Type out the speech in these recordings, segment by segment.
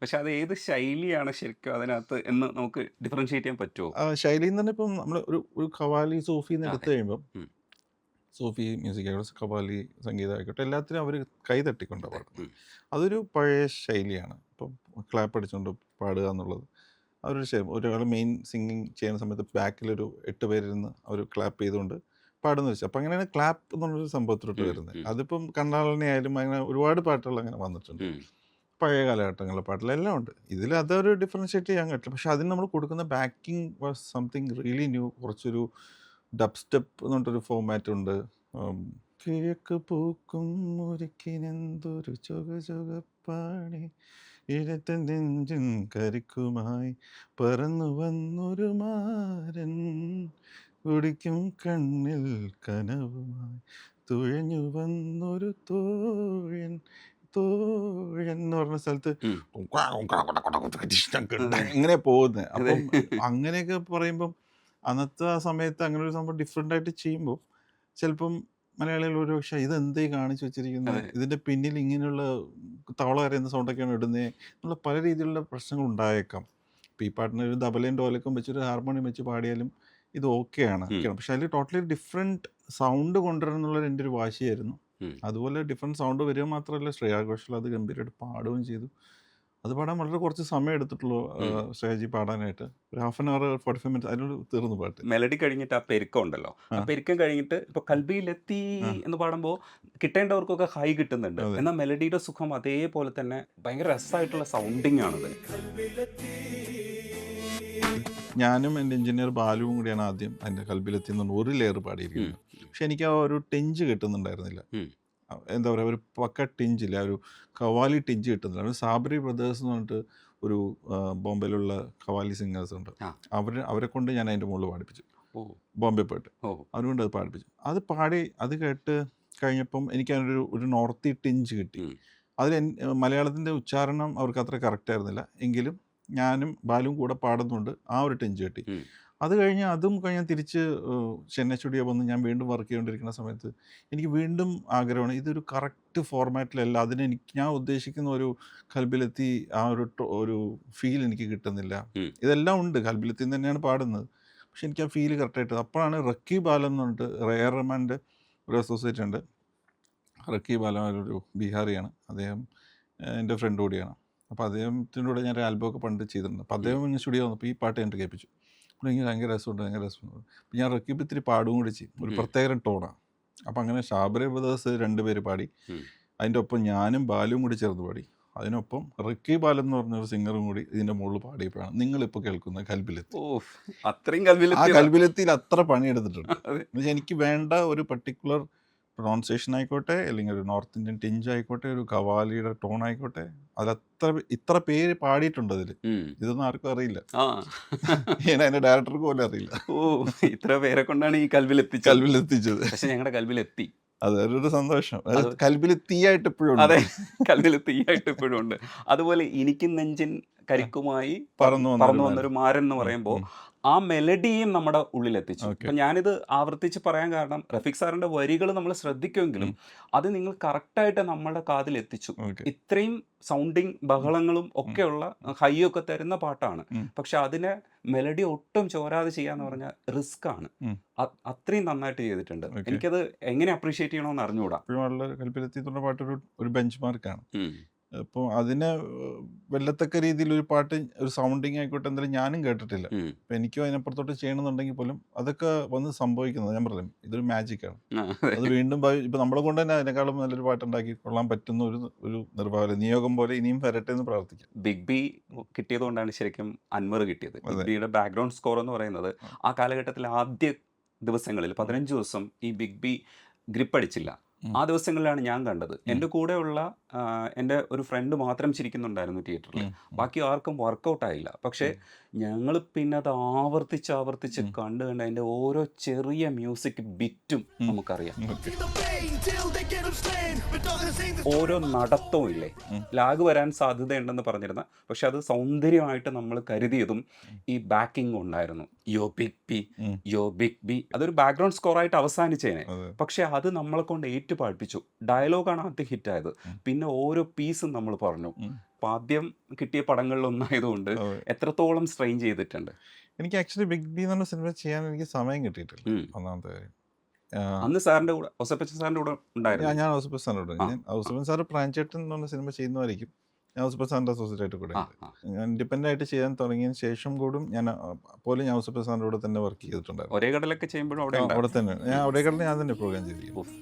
പക്ഷെ അത് ഏത് ശൈലിയാണ് ശരിക്കും അതിനകത്ത് എന്ന് നമുക്ക് ഡിഫറൻഷിയേറ്റ് ചെയ്യാൻ പറ്റുമോ? ശൈലി എന്ന് പറഞ്ഞാൽ ഇപ്പം നമ്മൾ ഒരു ഖവാലി, സൂഫിന്ന് എടുത്തു അതെ. കഴിയുമ്പം ഉം. സൂഫി മ്യൂസിക് ആയിക്കോട്ടെ, ഖവാലി സംഗീതം ആയിക്കോട്ടെ, എല്ലാത്തിനും അവർ കൈ തട്ടിക്കൊണ്ടാണ് അതെ. പാടുന്നത്. ഉം. അതൊരു പഴയ ശൈലിയാണ്. ഇപ്പം ക്ലാപ്പ് അടിച്ചുകൊണ്ട് പാടുക എന്നുള്ളത് അവരൊരു ശൈലി. ഒരാൾ മെയിൻ സിംഗിങ് ചെയ്യുന്ന സമയത്ത് ബാക്കിലൊരു 8 പേരിരുന്ന് അവർ ക്ലാപ്പ് ചെയ്തുകൊണ്ട് പാടുന്ന വെച്ചാൽ അപ്പം അങ്ങനെയാണ് ക്ലാപ്പ് എന്നുള്ളൊരു സംഭവത്തിലോട്ട് ഉം. വരുന്നത്. ഉം. അതിപ്പം കണ്ണാളനെ ആയാലും അങ്ങനെ ഒരുപാട് പാട്ടുകൾ അങ്ങനെ വന്നിട്ടുണ്ട്. ഉം. പഴയ കാലഘട്ടങ്ങളിലെ പാട്ടിലെല്ലാം ഉണ്ട്. ഇതിൽ അതൊരു ഡിഫറൻഷിയേറ്റ് ചെയ്യാൻ പറ്റില്ല. പക്ഷെ അതിന് നമ്മൾ കൊടുക്കുന്ന backing was something really new. കുറച്ചൊരു ഡബ് സ്റ്റെപ്പ് എന്ന് പറഞ്ഞിട്ടൊരു ഫോമാറ്റ് ഉണ്ട്. ഉം, കിഴക്ക് പൂക്കും മുറിക്കിനെന്തൊരു ചുകചുകപ്പാണി ഇഴത്ത നെഞ്ചും കരിക്കുമായി പറന്നു വന്നൊരു മാരൻ കുടിക്കും കണ്ണിൽ കനവുമായി തുഴഞ്ഞു വന്നൊരു തോഴൻ തോഴൻ എന്ന് പറഞ്ഞ സ്ഥലത്ത് ഉം. അതെ. ഇങ്ങനെ പോകുന്നത്. അതെ. അപ്പം അങ്ങനെയൊക്കെ പറയുമ്പം അന്നത്തെ ആ സമയത്ത് അങ്ങനെ ഒരു സംഭവം ഡിഫറെൻ്റ് ആയിട്ട് ചെയ്യുമ്പോൾ ചിലപ്പം മലയാളികൾ ഒരു പക്ഷേ ഇതെന്തേ കാണിച്ചു വെച്ചിരിക്കുന്നത്, അതെ. ഇതിൻ്റെ പിന്നിൽ ഇങ്ങനെയുള്ള തവള കരയുന്ന സൗണ്ടൊക്കെയാണ് ഇടുന്നത് എന്നുള്ള പല രീതിയിലുള്ള പ്രശ്നങ്ങൾ ഉണ്ടായേക്കാം. ഇപ്പോൾ ഈ പാട്ടിന് ഒരു തബലയും ഡോലക്കും വെച്ചൊരു ഹാർമോണിയം വെച്ച് പാടിയാലും ഇത് ഓക്കെയാണ്. ഉം. പക്ഷെ അതിൽ ടോട്ടലി ഡിഫറെൻറ്റ് സൗണ്ട് കൊണ്ടുവരണം എന്നുള്ളത് എൻ്റെ ഒരു വാശിയായിരുന്നു. ഉം. അതുപോലെ ഡിഫറെൻറ്റ് സൗണ്ട് വരിക മാത്രമല്ല, ശ്രേയാ ഘോഷാൽ അത് ഗംഭീരമായിട്ട് പാടുകയും ചെയ്തു. അത് പാടാൻ വളരെ കുറച്ച് സമയം എടുത്തിട്ടുള്ളൂ. ഉം. ശ്രേയജി പാടാനായിട്ട് ഒരു ഹാഫ് ആൻ അവർ 45 മിനിറ്റ്സ് അതിനോട് തീർന്നു പാട്ട്. മെലഡി കഴിഞ്ഞിട്ട് ആ പെരുക്കം ഉണ്ടല്ലോ. ആ ആ പെരുക്കം കഴിഞ്ഞിട്ട് ഇപ്പൊ കൽബിയിലെത്തി ആ എന്ന് പാടുമ്പോൾ കിട്ടേണ്ടവർക്കൊക്കെ ഹൈ കിട്ടുന്നുണ്ട്. അതെ. എന്നാൽ മെലഡിയുടെ സുഖം അതേപോലെ തന്നെ ഭയങ്കര രസമായിട്ടുള്ള സൗണ്ടിങ് ആണതിന്. ഞാനും എൻ്റെ എഞ്ചിനീയർ ബാലുവും കൂടിയാണ് ആദ്യം അതിൻ്റെ കൽബിലെത്തി എന്ന് പറഞ്ഞ ഒരു ലെയർ ഉം. പാടിയിരിക്കുന്നത്. പക്ഷെ എനിക്ക് ആ ഒരു ടെഞ്ച് കിട്ടുന്നുണ്ടായിരുന്നില്ല. ഉം. എന്താ പറയുക, ഒരു പക്ക ടിഞ്ചില്ല, ഒരു ഖവാലി ടിഞ്ച് കിട്ടുന്നില്ല. ഒരു സാബറി ബ്രദേഴ്സ് എന്ന് പറഞ്ഞിട്ട് ഒരു ബോംബെയിലുള്ള ഖവാലി സിംഗേഴ്സ് ഉണ്ട്. ആ. അവരെ കൊണ്ട് ഞാൻ അതിൻ്റെ മുകളിൽ പാടിപ്പിച്ചു. ഓ. ബോംബെ പോയിട്ട് ഓ. അവരുകൊണ്ട് അത് പാടിപ്പിച്ചു. അത് പാടി അത് കേട്ട് കഴിഞ്ഞപ്പം എനിക്ക് അതിനൊരു ഒരു നോർത്തി ടിഞ്ച് കിട്ടി. ഉം. അതിൽ മലയാളത്തിൻ്റെ ഉച്ചാരണം അവർക്ക് അത്ര കറക്റ്റ് ആയിരുന്നില്ല. എങ്കിലും ഞാനും ബാലുവും കൂടെ പാടുന്നുണ്ട് ആ ഒരു ടിഞ്ച് കിട്ടി. ഉം. അത് കഴിഞ്ഞ് അതും കഴിഞ്ഞ് തിരിച്ച് ചെന്നൈ സ്റ്റുഡിയോ വന്ന് ഞാൻ വീണ്ടും വർക്ക് ചെയ്തുകൊണ്ടിരിക്കുന്ന സമയത്ത് എനിക്ക് വീണ്ടും ആഗ്രഹമാണ്, ഇതൊരു കറക്റ്റ് ഫോർമാറ്റിലല്ല, ഞാൻ ഉദ്ദേശിക്കുന്ന ഒരു കൽബിലെത്തി ആ ഒരു ഫീൽ എനിക്ക് കിട്ടുന്നില്ല. ഉം. ഇതെല്ലാം ഉണ്ട്, കൽബിലെത്തി തന്നെയാണ് പാടുന്നത്, പക്ഷെ എനിക്ക് ആ ഫീൽ കറക്റ്റായിട്ട്. അപ്പോഴാണ് റക്കി ബാലം എന്ന് പറഞ്ഞിട്ട് റെയർ റഹ്മാൻ്റെ ഒരു അസോസിയേറ്റ് ഉണ്ട്. റക്കി ബാലം ഒരു ബീഹാറിയാണ് അദ്ദേഹം. എൻ്റെ ഫ്രണ്ട് കൂടിയാണ്. അപ്പോൾ അദ്ദേഹത്തിൻ്റെ കൂടെ ഞാൻ ഒരു ആൽബം ഒക്കെ പണ്ട് ചെയ്തിട്ടുണ്ട്. അപ്പോൾ അദ്ദേഹം ഇങ്ങനെ സ്റ്റുഡിയോ വന്നപ്പോൾ ഈ പാട്ട് കണ്ടിട്ട് കേൾപ്പിച്ചു. അപ്പോൾ എനിക്ക് ഭയങ്കര രസമുണ്ട്, ഭയങ്കര രസമുണ്ട്. അപ്പോൾ ഞാൻ റക്കിയപ്പോൾ ഇത്തിരി പാടും കൂടി ചെയ്യും, ഒരു ഉം. പ്രത്യേക ടോണാണ്. അപ്പോൾ അങ്ങനെ ഷാബറി ബ്രദേഴ്സ് 2 പേര് പാടി. ഉം. അതിൻ്റെ ഒപ്പം ഞാനും ബാലുവും കൂടി ചേർന്ന് പാടി. അതിനൊപ്പം റക്കി ബാലൻ എന്ന് പറഞ്ഞൊരു സിംഗറും കൂടി ഇതിൻ്റെ മുകളിൽ പാടിയപ്പോഴാണ് നിങ്ങളിപ്പോൾ കേൾക്കുന്ന കൽബിലെത്തി. ഓ. അത്രയും ആ കൽബിലെത്തിയതാ. കൽബിലെത്തിയിൽ അത്ര പണിയെടുത്തിട്ടുണ്ട്. അതെ. എന്നുവെച്ചാൽ എനിക്ക് വേണ്ട ഒരു പർട്ടിക്കുലർ പ്രൊണൗൺസിയേഷൻ ആയിക്കോട്ടെ, അല്ലെങ്കിൽ ഒരു നോർത്ത് ഇന്ത്യൻ ടിഞ്ച് ആയിക്കോട്ടെ, ഒരു ഖവാലിയുടെ ടോൺ ആയിക്കോട്ടെ, ഇത്ര പേര് പാടിയിട്ടുണ്ട് അതിൽ. ഉം. ഇതൊന്നും ആർക്കും അറിയില്ല. ആ. അതിൻ്റെ ഡയറക്ടർക്ക് പോലും അറിയില്ല. ഓ. ഇത്ര പേരെ കൊണ്ടാണ് ഈ കൽബിലെത്തിച്ചത്. കൽബിലെത്തിച്ചത്. പക്ഷെ ഞങ്ങളുടെ കൽബിലെത്തി. അതൊരു സന്തോഷം. അത് കൽബിൽ തീയായിട്ട് ഇപ്പോഴും ഉണ്ട്. അതെ. കൽബില് തീയായിട്ട് ഇപ്പോഴും ഉണ്ട്. അതുപോലെ എനിക്ക് നെഞ്ചിൻ കരിക്കുമായി പറന്നു പറന്നു വന്നൊരു വന്നൊരു മാരൻ എന്ന് പറയുമ്പോൾ ആ മെലഡിയും നമ്മുടെ ഉള്ളിലെത്തിച്ചു. ഓക്കെ. അപ്പം ഞാനിത് ആവർത്തിച്ച് പറയാൻ കാരണം റഫീഖ് സാറിൻ്റെ വരികൾ നമ്മൾ ശ്രദ്ധിക്കുമെങ്കിലും അത് നിങ്ങൾ കറക്റ്റായിട്ട് നമ്മളുടെ കാതിൽ എത്തിച്ചു. ഓക്കെ. ഇത്രയും സൗണ്ടിങ് ബഹളങ്ങളും ഒക്കെയുള്ള ഹൈയൊക്കെ തരുന്ന പാട്ടാണ്. പക്ഷെ അതിനെ മെലഡി ഒട്ടും ചോരാതെ ചെയ്യാന്ന് പറഞ്ഞാൽ റിസ്ക് ആണ്. അത്രയും നന്നായിട്ട് ചെയ്തിട്ടുണ്ട്. ഓക്കെ. എനിക്കത് എങ്ങനെ അപ്രീഷിയേറ്റ് ചെയ്യണമെന്ന് അറിഞ്ഞുകൂടാ. ഇപ്പോഴും ഉള്ള കൽബിലെത്തിയിട്ടുള്ള പാട്ടൊരു ബെഞ്ച് മാർക്കാണ്. ഉം. അപ്പോൾ അതിനെ വെല്ലത്തക്ക രീതിയിൽ ഒരു പാട്ട്, ഒരു സൗണ്ടിങ് ആയിക്കോട്ടെ, എന്തായാലും ഞാനും കേട്ടിട്ടില്ല. ഉം. അപ്പം എനിക്കും അതിനപ്പുറത്തോട്ട് ചെയ്യണമെന്നുണ്ടെങ്കിൽ പോലും അതൊക്കെ വന്ന് സംഭവിക്കുന്നത് ഞാൻ പറഞ്ഞു, ഇതൊരു മാജിക്കാണ്. ആ, അത് വീണ്ടും ഇപ്പം നമ്മളെ കൊണ്ട് തന്നെ അതിനേക്കാളും നല്ലൊരു പാട്ടുണ്ടാക്കി കൊള്ളാൻ പറ്റുന്ന ഒരു നിർഭാഗ്യം നിയോഗം പോലെ ഇനിയും വരട്ടെ എന്ന് പ്രാർത്ഥിക്കാം. ബിഗ് ബി കിട്ടിയത് കൊണ്ടാണ് ശരിക്കും അൻവർ കിട്ടിയത്. അതെ. ബിഗ് ബിയുടെ ബാക്ക്ഗ്രൗണ്ട് സ്കോർ എന്ന് പറയുന്നത് ആ കാലഘട്ടത്തിൽ ആദ്യ ദിവസങ്ങളിൽ 15 ദിവസം ഈ ബിഗ് ബി ഗ്രിപ്പ് അടിച്ചില്ല. ആ ദിവസങ്ങളിലാണ് ഞാൻ കണ്ടത്. എൻ്റെ കൂടെയുള്ള എൻ്റെ ഒരു ഫ്രണ്ട് മാത്രം ചിരിക്കുന്നുണ്ടായിരുന്നു തിയേറ്ററിൽ. ബാക്കി ആർക്കും വർക്കൗട്ട് ആയില്ല. പക്ഷേ ഞങ്ങൾ പിന്നെ അത് ആവർത്തിച്ച് കണ്ട് അതിൻ്റെ ഓരോ ചെറിയ മ്യൂസിക് ബിറ്റും നമുക്കറിയാം. ഓക്കെ. ഓരോ നടത്തവും ഇല്ലേ, ലാഗ് വരാൻ സാധ്യതയുണ്ടെന്ന് പറഞ്ഞിരുന്ന, പക്ഷെ അത് സൗന്ദര്യമായിട്ട് നമ്മൾ കരുതിയതും ഈ ബാക്കിംഗ് ഉണ്ടായിരുന്നു. യോ ബിഗ് ബി, യോ ബിഗ് ബി, അതൊരു ബാക്ക്ഗ്രൗണ്ട് സ്കോറായിട്ട് അവസാനിച്ചേനെ. അതെ. പക്ഷെ അത് നമ്മളെ കൊണ്ട് ഏറ്റുപാടിപ്പിച്ചു. ഡയലോഗാണ് ആദ്യം ഹിറ്റായത്. പിന്നെ ഓരോ പീസും നമ്മൾ പറഞ്ഞു. ആദ്യം കിട്ടിയ പടങ്ങളിലൊന്നായതുകൊണ്ട് അതെ. എത്രത്തോളം സ്ട്രെയിൻ ചെയ്തിട്ടുണ്ട്? എനിക്ക് ആക്ച്വലി ബിഗ് ബി എന്ന് പറഞ്ഞ സിനിമ ചെയ്യാൻ എനിക്ക് സമയം കിട്ടിയിട്ടില്ല, ഉം. ഒന്നാമത്തെ കാര്യം. ആ, അന്ന് സാറിന്റെ കൂടെ ഔസേപ്പച്ചൻ സാറിന്റെ കൂടെ ഉണ്ടായിരുന്നു. ഞാൻ ഔസഫ് സാറിനോട് ആ, ഞാൻ ഔസഫൻ സാറ് പ്രാഞ്ചേട്ടൻ എന്ന് പറഞ്ഞ സിനിമ ചെയ്യുന്നതായിരിക്കും. ഞാൻ ഔസഫ് സാറിൻ്റെ അസോസിയേറ്റ് ആയിട്ട് കൂടെ ആ, ഉണ്ട്. ആ. ഞാൻ ഇൻഡിപെൻഡൻ്റ് ആയിട്ട് ചെയ്യാൻ തുടങ്ങിയതിന് ശേഷം കൂടും ഞാൻ പോലും ഞാൻ ഔസഫ് സാറിൻ്റെ കൂടെ തന്നെ വർക്ക് ചെയ്തിട്ടുണ്ടായിരുന്നു. ഒരേ കടലൊക്കെ ചെയ്യുമ്പോഴും അവിടെ അവിടെ ഉണ്ടായിരുന്നു. തന്നെ ഞാൻ അവിടെ കിടന്ന് ഞാൻ തന്നെ പ്രോഗ്രാം ചെയ്തിരിക്കും. ഉഫ്.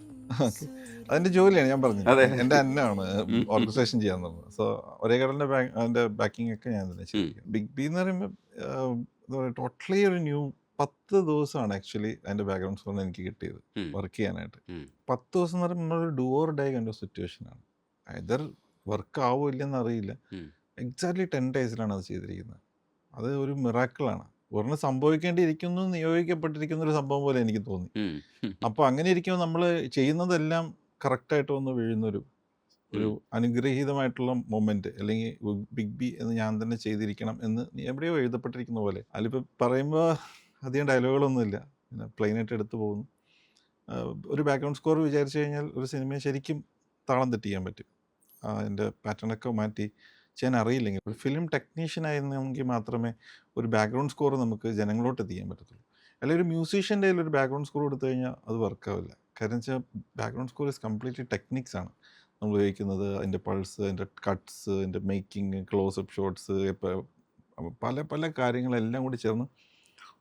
ഓക്കെ, അതിൻ്റെ ജോലിയാണ് ഞാൻ പറഞ്ഞത്. അതെ. എൻ്റെ അന്നമാണ് ഉം, ഉം, ഓർഗനൈസേഷൻ ചെയ്യാൻ പറഞ്ഞത്. സോ ഒരേ കടലിൻ്റെ അതിൻ്റെ ബാക്കിംഗ് ഒക്കെ ഞാൻ തന്നെ ഉം, ചെയ്തിരിക്കും. ബിഗ് ബി എന്ന് പറയുമ്പോൾ എന്താ പറയുക, ടോട്ടലി ഒരു ന്യൂ 10 ദിവസമാണ് ആക്ച്വലി അതിൻ്റെ ബാക്ക്ഗ്രൗണ്ട് സ്കോറിന് എനിക്ക് കിട്ടിയത് ഉം, വർക്ക് ചെയ്യാനായിട്ട്. ഉം, 10 ദിവസം എന്ന് പറയുമ്പോൾ നമ്മളൊരു ഡു ഓർ ഡൈ കണ്ട സിറ്റുവേഷനാണ്. ഐദർ വർക്ക് ആവോ ഇല്ലെന്ന് അറിയില്ല. ഉം, എക്സാക്ട്ലി 10 ഡേയ്സിലാണ് അത് ചെയ്തിരിക്കുന്നത്. അത് ഒരു മിറാക്കിളാണ്. ഒരെണ്ണം സംഭവിക്കേണ്ടിയിരിക്കുന്നു, നിയോഗിക്കപ്പെട്ടിരിക്കുന്ന ഒരു സംഭവം പോലെ എനിക്ക് തോന്നി. ഉം, ഉം, അപ്പോൾ അങ്ങനെ ഇരിക്കുമ്പോൾ നമ്മൾ ചെയ്യുന്നതെല്ലാം കറക്റ്റായിട്ട് വന്ന് വീഴുന്നൊരു ഒരു ഉം, അനുഗ്രഹീതമായിട്ടുള്ള മൊമെൻറ്റ്, അല്ലെങ്കിൽ ബിഗ് ബി എന്ന് ഞാൻ തന്നെ ചെയ്തിരിക്കണം എന്ന് എവിടെയോ എഴുതപ്പെട്ടിരിക്കുന്ന പോലെ. അതിലിപ്പോൾ പറയുമ്പോൾ അധികം ഡയലോഗുകളൊന്നുമില്ല, പിന്നെ പ്ലെയിനായിട്ട് എടുത്തു പോകുന്നു. ഒരു ബാക്ക്ഗ്രൗണ്ട് സ്കോർ വിചാരിച്ചു കഴിഞ്ഞാൽ ഒരു സിനിമയെ ശരിക്കും താളം തെറ്റിക്കാൻ പറ്റും. അതിൻ്റെ പാറ്റേണൊക്കെ മാറ്റി ചെയ്യാൻ അറിയില്ലെങ്കിൽ, ഒരു ഫിലിം ടെക്നീഷ്യൻ ആയിരുന്നെങ്കിൽ മാത്രമേ ഒരു ബാക്ക്ഗ്രൗണ്ട് സ്കോർ നമുക്ക് ജനങ്ങളോട്ട് എത്തിക്കാൻ പറ്റത്തുള്ളൂ. അല്ലെങ്കിൽ ഒരു മ്യൂസീഷ്യൻ്റെ കയ്യിൽ ഒരു ബാക്ക്ഗ്രൗണ്ട് സ്കോർ കൊടുത്തു കഴിഞ്ഞാൽ അത് വർക്കാവില്ല. കാരണം വെച്ചാൽ background score is completely techniques ആണ് നമ്മൾ ഉപയോഗിക്കുന്നത്. അതിൻ്റെ പൾസ്, അതിൻ്റെ കട്ട്സ്, അതിൻ്റെ മേക്കിംഗ്, ക്ലോസപ്പ് ഷോട്ട്സ്, പല പല കാര്യങ്ങളെല്ലാം കൂടി ചേർന്ന്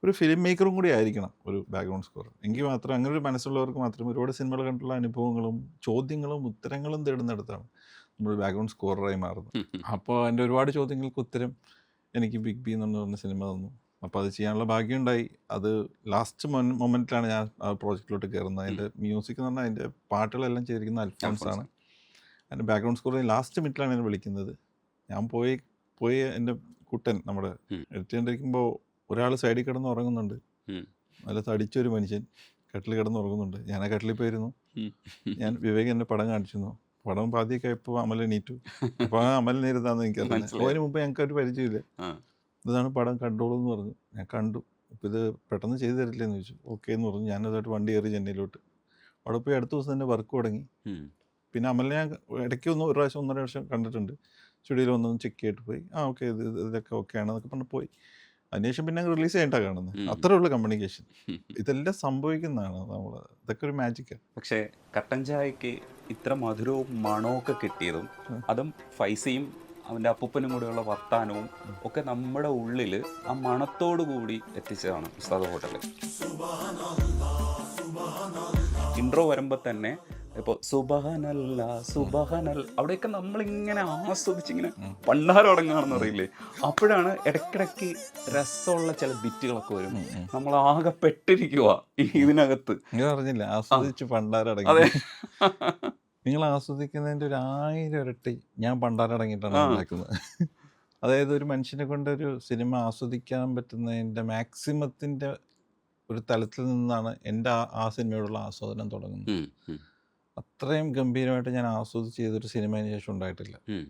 ഒരു ഫിലിം മേക്കറും കൂടി ആയിരിക്കണം ഒരു ബാക്ക്ഗ്രൗണ്ട് സ്കോർ. എങ്കിൽ മാത്രം, അങ്ങനെ ഒരു മനസ്സുള്ളവർക്ക് മാത്രമേ, ഒരുപാട് സിനിമകൾ കണ്ടുള്ള അനുഭവങ്ങളും ചോദ്യങ്ങളും ഉത്തരങ്ങളും തേടുന്നിടത്താണ് നമ്മൾ ബാക്ക്ഗ്രൗണ്ട് സ്കോററായി മാറുന്നത്. ഉം, ഉം. അപ്പോൾ എൻ്റെ ഒരുപാട് ചോദ്യങ്ങൾക്ക് ഉത്തരം എനിക്ക് ബിഗ് ബി എന്ന് പറഞ്ഞ സിനിമ തന്നു. അപ്പോൾ അത് ചെയ്യാനുള്ള ഭാഗ്യമുണ്ടായി. അത് ലാസ്റ്റ് മൊമെൻറ്റിലാണ് ഞാൻ ആ പ്രോജക്റ്റിലോട്ട് കയറുന്നത്. അതിൻ്റെ മ്യൂസിക് എന്ന് പറഞ്ഞാൽ അതിൻ്റെ പാട്ടുകളെല്ലാം ചെയ്തിരിക്കുന്ന അൽഫോൺസ് ആണ്. അതിൻ്റെ ബാക്ക്ഗ്രൗണ്ട് സ്കോർ ലാസ്റ്റ് മിനിറ്റിലാണ് എന്നെ വിളിക്കുന്നത്. ഞാൻ പോയി എൻ്റെ കുട്ടൻ നമ്മുടെ ഉം, എടുത്തുകൊണ്ടിരിക്കുമ്പോൾ ഒരാൾ സൈഡിൽ കിടന്ന് ഉറങ്ങുന്നുണ്ട്. ഉം, നല്ല തടിച്ചൊരു മനുഷ്യൻ കട്ടിൽ കിടന്ന് ഉറങ്ങുന്നുണ്ട്. ഞാൻ ആ കട്ടിലിൽ പോയിരുന്നു. ഉം, ഞാൻ വിവേക് എന്നെ പടം കാണിച്ചിരുന്നു. പടം പാതിയൊക്കെ ഇപ്പോൾ അമൽ എണീറ്റു. അപ്പോൾ ആ അമൽ നേരിതാന്ന് എനിക്കറിയില്ല. മനസ്സിലായി. അതിന് മുമ്പ് ഞങ്ങൾക്ക് ഒരു പരിചയമില്ല. ആ, ഇതാണ് പടം, കണ്ടോളൂ എന്ന് പറഞ്ഞു. ഞാൻ കണ്ടു. അപ്പോൾ ഇത് പെട്ടെന്ന് ചെയ്തു തരില്ലെന്ന് ചോദിച്ചു. ഓക്കെ എന്ന് പറഞ്ഞു. ഞാനതായിട്ട് വണ്ടി കയറി ചെന്നൈയിലോട്ട്. അവിടെ പോയി അടുത്ത ദിവസം തന്നെ വർക്ക് തുടങ്ങി. ഉം, പിന്നെ അമലിനെ ഞാൻ ഇടയ്ക്ക് ഒരു പ്രാവശ്യം 1.5 പ്രാവശ്യം കണ്ടിട്ടുണ്ട്. സ്റ്റുഡിയോയിൽ വന്നൊന്ന് ചെക്ക് ചെയ്തിട്ട് പോയി. ഓക്കെ, ഇതൊക്കെ ഓക്കെ ആണെന്നൊക്കെ പറഞ്ഞ് പോയി. അതിനുശേഷം പിന്നെ റിലീസ് ചെയ്തിട്ടാണ് കാണുന്നത്. ഉം. അത്രേ ഉള്ളൂ കമ്മ്യൂണിക്കേഷൻ. ഉം. ഇതെല്ലാം സംഭവിക്കുന്നതാണ്. നമ്മൾ ഇതൊക്കെ ഒരു മാജിക്കാണ്. പക്ഷേ കട്ടൻ ചായക്ക് ഇത്ര മധുരവും മണവും ഒക്കെ കിട്ടിയതും അതും ഫൈസയും അവൻ്റെ അപ്പൂപ്പനും കൂടെയുള്ള വർത്താനവും ഒക്കെ നമ്മുടെ ഉള്ളിൽ ആ മണത്തോടു കൂടി എത്തിച്ചതാണ് ഉസ്താദ് ഹോട്ടൽ. ഇൻട്രോ വരുമ്പോൾ തന്നെ ഇപ്പോൾ സുബഹനല്ല സുബഹനൽ അവിടെയൊക്കെ നമ്മളിങ്ങനെ ആസ്വദിച്ചിങ്ങനെ പണ്ടാരം അടങ്ങാണെന്ന് അറിയില്ലേ. അപ്പോഴാണ് ഇടയ്ക്കിടയ്ക്ക് രസമുള്ള ചില ബിറ്റുകളൊക്കെ വരും. നമ്മൾ ആകെ പെട്ടിരിക്കുക ഇതിനകത്ത്. നിങ്ങൾ അറിഞ്ഞില്ല, ആസ്വദിച്ച് അതെ. പണ്ടാരടങ്ങി. നിങ്ങൾ ആസ്വദിക്കുന്നതിൻ്റെ ഒരു 1000 ഇരട്ടി ഞാൻ പണ്ടാരടങ്ങിയിട്ടാണ് ആ. ഉണ്ടാക്കുന്നത്. അതായത് ഒരു മനുഷ്യനെ കൊണ്ട് ഒരു സിനിമ ആസ്വദിക്കാൻ പറ്റുന്നതിൻ്റെ മാക്സിമത്തിൻ്റെ ഒരു തലത്തിൽ നിന്നാണ് എൻ്റെ ആ സിനിമയോടുള്ള ആസ്വാദനം തുടങ്ങുന്നത്. ഉം, ഉം, അത്രയും ഗംഭീരമായിട്ട് ഞാൻ ആസ്വദിച്ച് ചെയ്തൊരു സിനിമ അതിന് ശേഷം ഉണ്ടായിട്ടില്ല. ഉം.